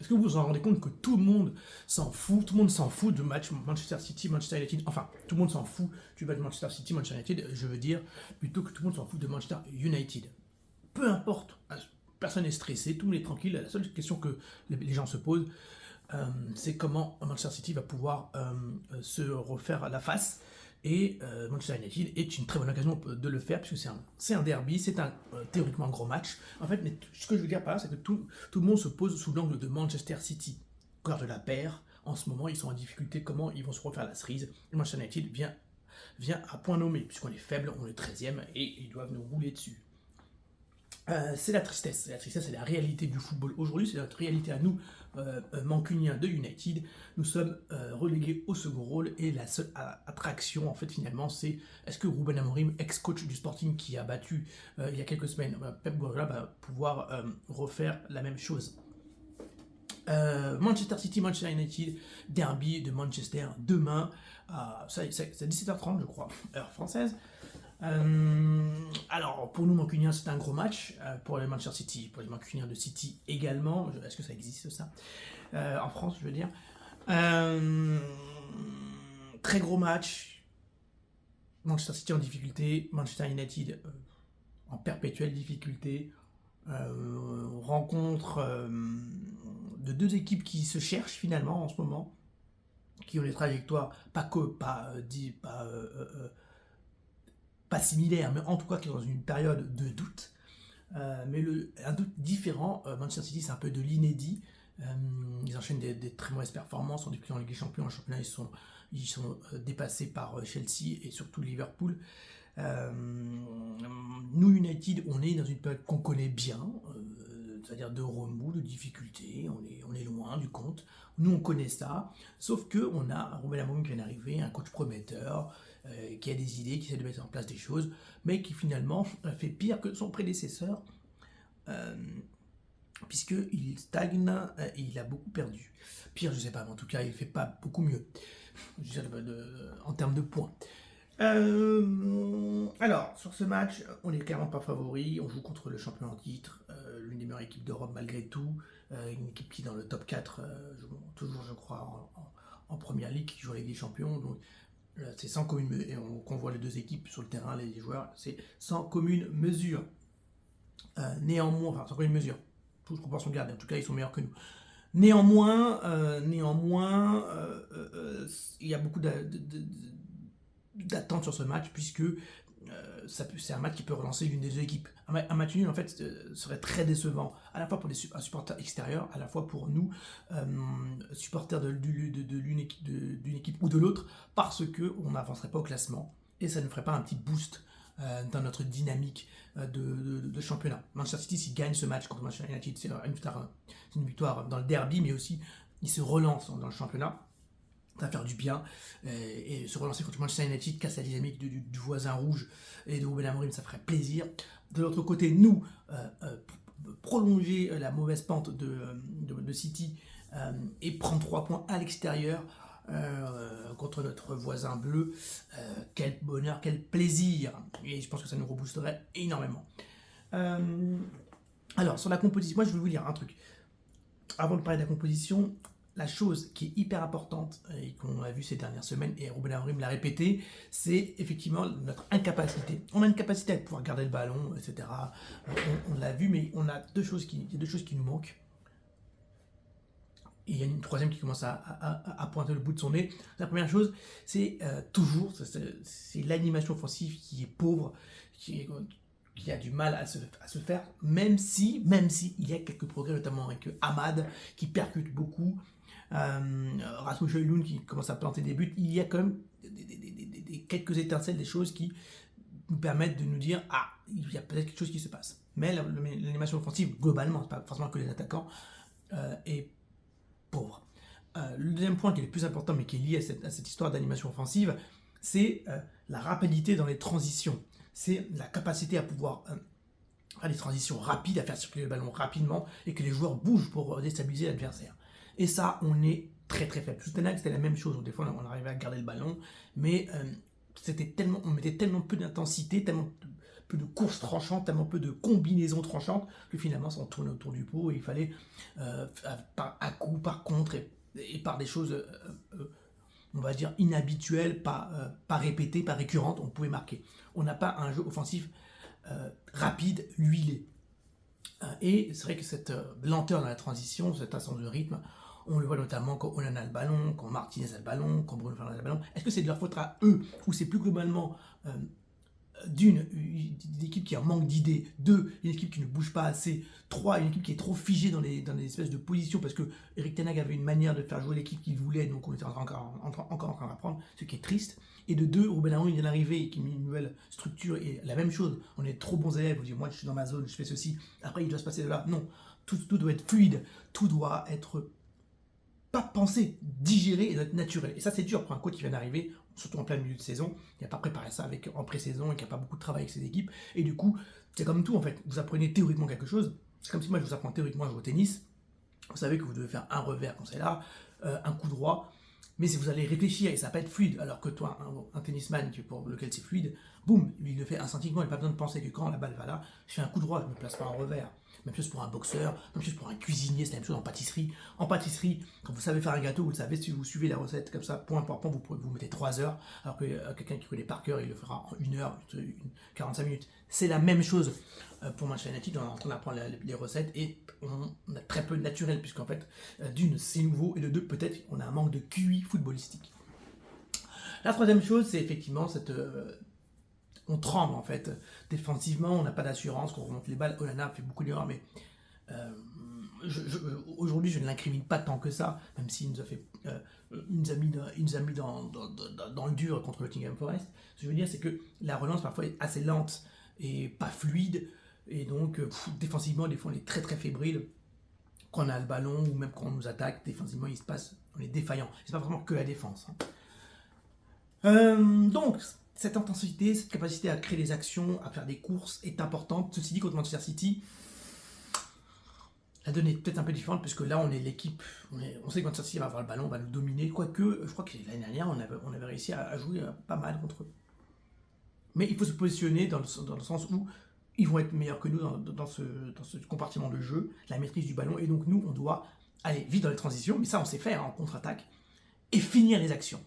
Est-ce que vous vous en rendez compte que tout le monde s'en fout du match Manchester City, Manchester United, enfin, tout le monde s'en fout du match Manchester City, Manchester United, je veux dire, plutôt que tout le monde s'en fout de Manchester United. Peu importe, personne n'est stressé, tout le monde est tranquille, la seule question que les gens se posent, c'est comment Manchester City va pouvoir se refaire la face. Et Manchester United est une très bonne occasion de le faire, puisque c'est un derby, c'est un théoriquement gros match. En fait, mais ce que je veux dire par là, c'est que tout le monde se pose sous l'angle de Manchester City. Cœur de la paire, en ce moment, ils sont en difficulté, comment ils vont se refaire la cerise. Et Manchester United vient à point nommé, puisqu'on est faible, on est 13e, et ils doivent nous rouler dessus. C'est la tristesse. C'est la réalité du football aujourd'hui, c'est notre réalité à nous, mancuniens de United. Nous sommes relégués au second rôle et la seule attraction, en fait, finalement, c'est est-ce que Ruben Amorim, ex-coach du Sporting qui a battu il y a quelques semaines Pep Guardiola, va pouvoir refaire la même chose. Manchester City, Manchester United, derby de Manchester demain, c'est 17h30 je crois, heure française. Alors pour nous Mancuniens c'est un gros match, pour les Manchester City, pour les Mancuniens de City également, est-ce que ça existe ça en France je veux dire, très gros match, Manchester City en difficulté, Manchester United en perpétuelle difficulté, rencontre de deux équipes qui se cherchent finalement en ce moment, qui ont des trajectoires pas similaires, mais en tout cas qui sont dans une période de doute, mais un doute différent. Manchester City c'est un peu de l'inédit, ils enchaînent des très mauvaises performances en Ligue des Champions, en championnat ils sont dépassés par Chelsea et surtout Liverpool. Nous United on est dans une période qu'on connaît bien, c'est-à-dire de remous, de difficultés, on est loin du compte, nous on connaît ça, sauf que on a Ruben Amorim qui vient d'arriver, un coach prometteur, qui a des idées, qui essaie de mettre en place des choses, mais qui finalement fait pire que son prédécesseur, puisqu'il stagne et il a beaucoup perdu. Pire je sais pas, mais en tout cas il fait pas beaucoup mieux, en termes de points. Alors, sur ce match, on n'est clairement pas favori, on joue contre le champion en titre, l'une des meilleures équipes d'Europe malgré tout, une équipe qui est dans le top 4, toujours je crois en première ligue, qui joue avec des champions, donc c'est sans commune, et on voit les deux équipes sur le terrain, les joueurs, c'est sans commune mesure. Néanmoins, sans commune mesure, toute proportion gardée, en tout cas ils sont meilleurs que nous. Néanmoins, il y a beaucoup d'attente sur ce match, puisque c'est un match qui peut relancer l'une des deux équipes. Un match nul en fait serait très décevant, à la fois pour un supporter extérieur, à la fois pour nous supporters d'une équipe ou de l'autre, parce que on n'avancerait pas au classement et ça ne ferait pas un petit boost dans notre dynamique de championnat. Manchester City s'il gagne ce match contre Manchester United, c'est une victoire dans le derby, mais aussi il se relance dans le championnat. Ça va faire du bien, et se relancer contre Manchester United, casse la dynamique du voisin rouge et de Ruben Amorim, ça ferait plaisir. De l'autre côté, nous, prolonger la mauvaise pente de City et prendre 3 points à l'extérieur contre notre voisin bleu, quel bonheur, quel plaisir, et je pense que ça nous reboosterait énormément. Alors, sur la composition, moi je vais vous dire un truc. Avant de parler de la composition, la chose qui est hyper importante et qu'on a vu ces dernières semaines, et Ruben Amorim l'a répété, c'est effectivement notre incapacité. On a une capacité à pouvoir garder le ballon, etc. On l'a vu, mais on a il y a deux choses qui nous manquent. Et il y a une troisième qui commence à pointer le bout de son nez. La première chose, c'est c'est l'animation offensive qui est pauvre, qui a du mal à se faire, même si il y a quelques progrès, notamment avec Ahmad qui percute beaucoup, Rasmus Højlund qui commence à planter des buts. Il y a quand même quelques étincelles, des choses qui nous permettent de nous dire il y a peut-être quelque chose qui se passe. Mais l'animation offensive, globalement, c'est pas forcément que les attaquants, est pauvre. Le deuxième point qui est le plus important, mais qui est lié à cette histoire d'animation offensive, c'est la rapidité dans les transitions. C'est la capacité à pouvoir faire des transitions rapides, à faire circuler le ballon rapidement et que les joueurs bougent pour déstabiliser l'adversaire. Et ça, on est très très faible. Sous Ten Hag, c'était la même chose. Donc, des fois, on arrivait à garder le ballon, mais on mettait tellement peu d'intensité, tellement peu de courses tranchantes, tellement peu de combinaisons tranchantes, que finalement ça en tournait autour du pot et il fallait, à coup, par contre, et par des choses, on va dire, inhabituelles, pas répétées, pas récurrentes, on pouvait marquer. On n'a pas un jeu offensif rapide, huilé. Et c'est vrai que cette lenteur dans la transition, cette absence de rythme, on le voit notamment quand Onana a le ballon, quand Martinez a le ballon, quand Bruno Fernandes a le ballon. Est-ce que c'est de leur faute à eux, ou c'est plus globalement d'une équipe qui en manque d'idées, deux, une équipe qui ne bouge pas assez, trois, une équipe qui est trop figée dans des espèces de positions, parce que Eric Ten Hag avait une manière de faire jouer l'équipe qu'il voulait, donc on était encore en train d'apprendre, ce qui est triste. Et de deux, Ruben Amorim vient d'arriver et qui met une nouvelle structure, et la même chose, on est trop bons élèves, vous dites, moi je suis dans ma zone, je fais ceci, après il doit se passer de là. Non, tout doit être fluide, tout doit être pas pensé, digéré et être naturel. Et ça, c'est dur pour un coach qui vient d'arriver, surtout en plein milieu de saison. Il n'a pas préparé ça en pré-saison et qui n'a pas beaucoup de travail avec ses équipes. Et du coup, c'est comme tout en fait. Vous apprenez théoriquement quelque chose. C'est comme si moi je vous apprends théoriquement à jouer au tennis. Vous savez que vous devez faire un revers quand c'est là, un coup droit. Mais si vous allez réfléchir et ça va pas être fluide, alors que toi, un tennisman pour lequel c'est fluide, boum, lui il le fait instinctivement, il n'a pas besoin de penser que quand la balle va là, je fais un coup droit, je ne me place pas en revers. Même chose pour un boxeur, même chose pour un cuisinier, c'est la même chose en pâtisserie. En pâtisserie, quand vous savez faire un gâteau, vous le savez, si vous suivez la recette comme ça, point par point, vous mettez 3 heures, alors que quelqu'un qui connaît par cœur, il le fera en 1 heure, 45 minutes. C'est la même chose pour Manchester United, on est en train d'apprendre les recettes et on a très peu de naturel, puisqu'en fait, d'une, c'est nouveau, et de deux, peut-être, on a un manque de QI footballistique. La troisième chose, c'est effectivement cette... on tremble en fait, défensivement, on n'a pas d'assurance, qu'on remonte les balles. Onana fait beaucoup d'erreurs, mais aujourd'hui je ne l'incrimine pas tant que ça, même s'il nous a fait, il nous a mis dans le dur contre Nottingham Forest. Ce que je veux dire, c'est que la relance parfois est assez lente et pas fluide, et donc défensivement, des fois on est très très fébrile quand on a le ballon, ou même quand on nous attaque, défensivement il se passe, on est défaillant. C'est pas vraiment que la défense. Donc, cette intensité, cette capacité à créer des actions, à faire des courses est importante. Ceci dit, contre Manchester City, la donne est peut-être un peu différente, puisque là, on est l'équipe, on sait que Manchester City va avoir le ballon, va nous dominer, quoique, je crois que l'année dernière, on avait réussi à jouer pas mal contre eux. Mais il faut se positionner dans le sens où ils vont être meilleurs que nous dans ce compartiment de jeu, la maîtrise du ballon, et donc nous, on doit aller vite dans les transitions, mais ça, on sait faire en contre-attaque, et finir les actions.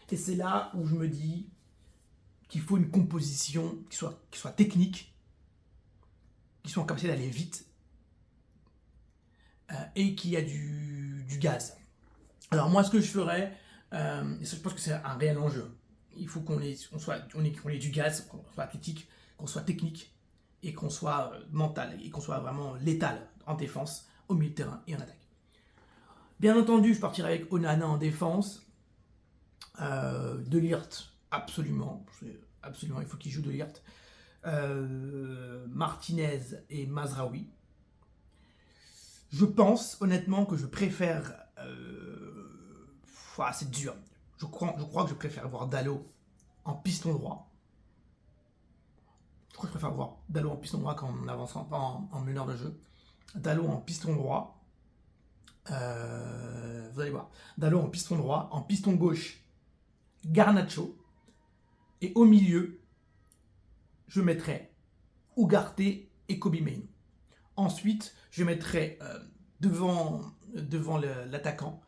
Et c'est là où je me dis qu'il faut une composition qui soit technique, qui soit en capacité d'aller vite, et qui a du gaz. Alors moi, ce que je ferais, et ça, je pense que c'est un réel enjeu, il faut qu'on ait du gaz, qu'on soit athlétique, qu'on soit technique, et qu'on soit mental, et qu'on soit vraiment létal en défense, au milieu de terrain et en attaque. Bien entendu, je partirai avec Onana en défense, De Ligt, absolument, il faut qu'il joue De Ligt, Martinez et Mazraoui. Je pense honnêtement que je préfère, c'est dur, je crois que je préfère voir Dalot en piston droit. Je crois que je préfère voir Dalot en piston droit qu'en avançant, pas en meneur de jeu. Dalot en piston droit, vous allez voir, Dalot en piston gauche, Garnacho, et au milieu, je mettrai Ugarte et Kobbie Mainoo. Ensuite, je mettrai devant l'attaquant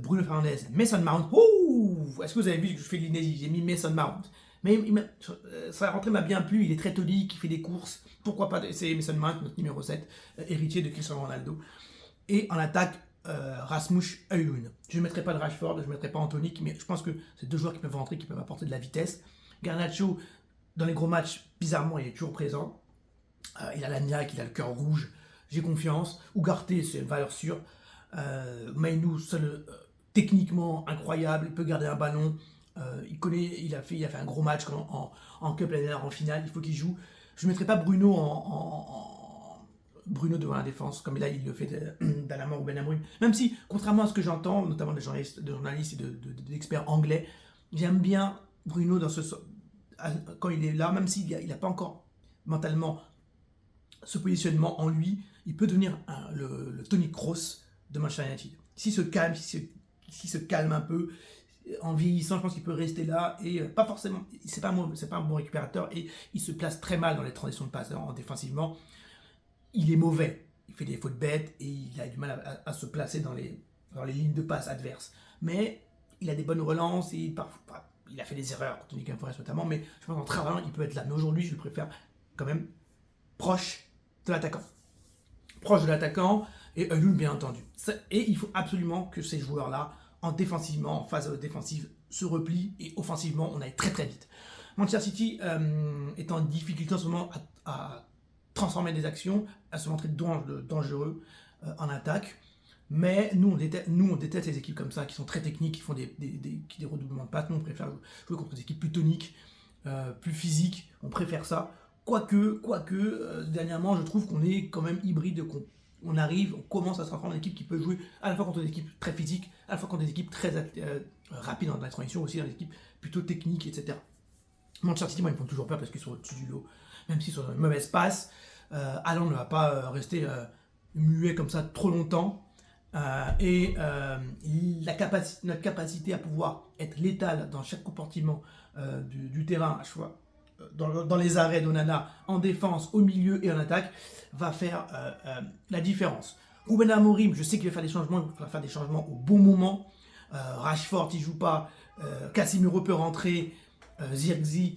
Bruno Fernandes, Mason Mount. Ouh, est-ce que vous avez vu que je fais de l'inédit? J'ai mis Mason Mount. Mais sa rentrée m'a bien plu, il est très tonique, il fait des courses. Pourquoi pas? C'est Mason Mount, notre numéro 7, héritier de Cristiano Ronaldo. Et en attaque, Rasmus Højlund. Je ne mettrai pas de Rashford, je ne mettrai pas Anthony, mais je pense que c'est deux joueurs qui peuvent rentrer, qui peuvent apporter de la vitesse. Garnacho, dans les gros matchs, bizarrement, il est toujours présent. Il a la niaque, il a le cœur rouge, j'ai confiance. Ugarte, c'est une valeur sûre. Mainoo, techniquement incroyable, il peut garder un ballon. Il a fait un gros match en Cup l'année dernière en finale, il faut qu'il joue. Je ne mettrai pas Bruno Bruno devant la défense, comme là il le fait d'Alama ou Ben Amorim. Même si, contrairement à ce que j'entends, notamment des journalistes et d'experts anglais, j'aime bien Bruno quand il est là, même s'il n'a pas encore mentalement ce positionnement en lui, il peut devenir le Tony Kroos de Manchester United. S'il se calme un peu, En vieillissant, je pense qu'il peut rester là et pas forcément, c'est pas un bon récupérateur et il se place très mal dans les transitions de passe défensivement. Il est mauvais, il fait des fautes bêtes et il a du mal à se placer dans les lignes de passe adverses. Mais il a des bonnes relances et parfois, il a fait des erreurs contre Nottingham Forest notamment, mais je pense qu'en travaillant, il peut être là. Mais aujourd'hui, je le préfère quand même proche de l'attaquant. Proche de l'attaquant et Højlund bien entendu. Et il faut absolument que ces joueurs-là, en phase défensive, se replient et offensivement, on aille très très vite. Manchester City est en difficulté en ce moment à transformer des actions, à se montrer dangereux en attaque. Mais nous, on déteste les équipes comme ça, qui sont très techniques, qui font des redoublements de passes. Nous, on préfère jouer contre des équipes plus toniques, plus physiques. On préfère ça. Quoique, dernièrement, je trouve qu'on est quand même hybride. On commence à se transformer en équipe qui peut jouer à la fois contre des équipes très physiques, à la fois contre des équipes très rapides dans la transition, aussi dans des équipes plutôt techniques, etc. Manchester City, moi, ils me font toujours peur parce qu'ils sont au-dessus du lot. Même s'ils sont dans une mauvaise passe, Haaland ne va pas rester muet comme ça trop longtemps. Notre capacité à pouvoir être létal dans chaque compartiment du terrain, dans les arrêts d'Onana, en défense, au milieu et en attaque, va faire la différence. Ruben Amorim, je sais qu'il va faire des changements, au bon moment. Rashford, il joue pas. Casemiro peut rentrer. Zirkzee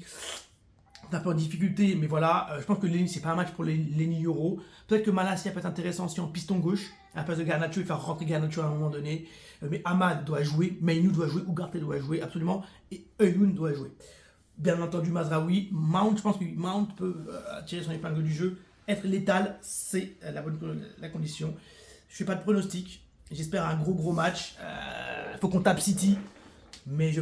est un peu en difficulté, mais voilà, je pense que c'est pas un match pour Lenny Yoro. Peut-être que Malacia peut être intéressant si en piston gauche, à la place de Garnacho, il va rentrer Garnacho à un moment donné. Mais Ahmad doit jouer, Mainoo doit jouer, Ugarte doit jouer, absolument, et Højlund doit jouer. Bien entendu, Mazraoui, Mount, je pense que Mount peut tirer son épingle du jeu. Être létal, c'est la condition. Je fais pas de pronostic, j'espère un gros match. Il faut qu'on tape City, mais je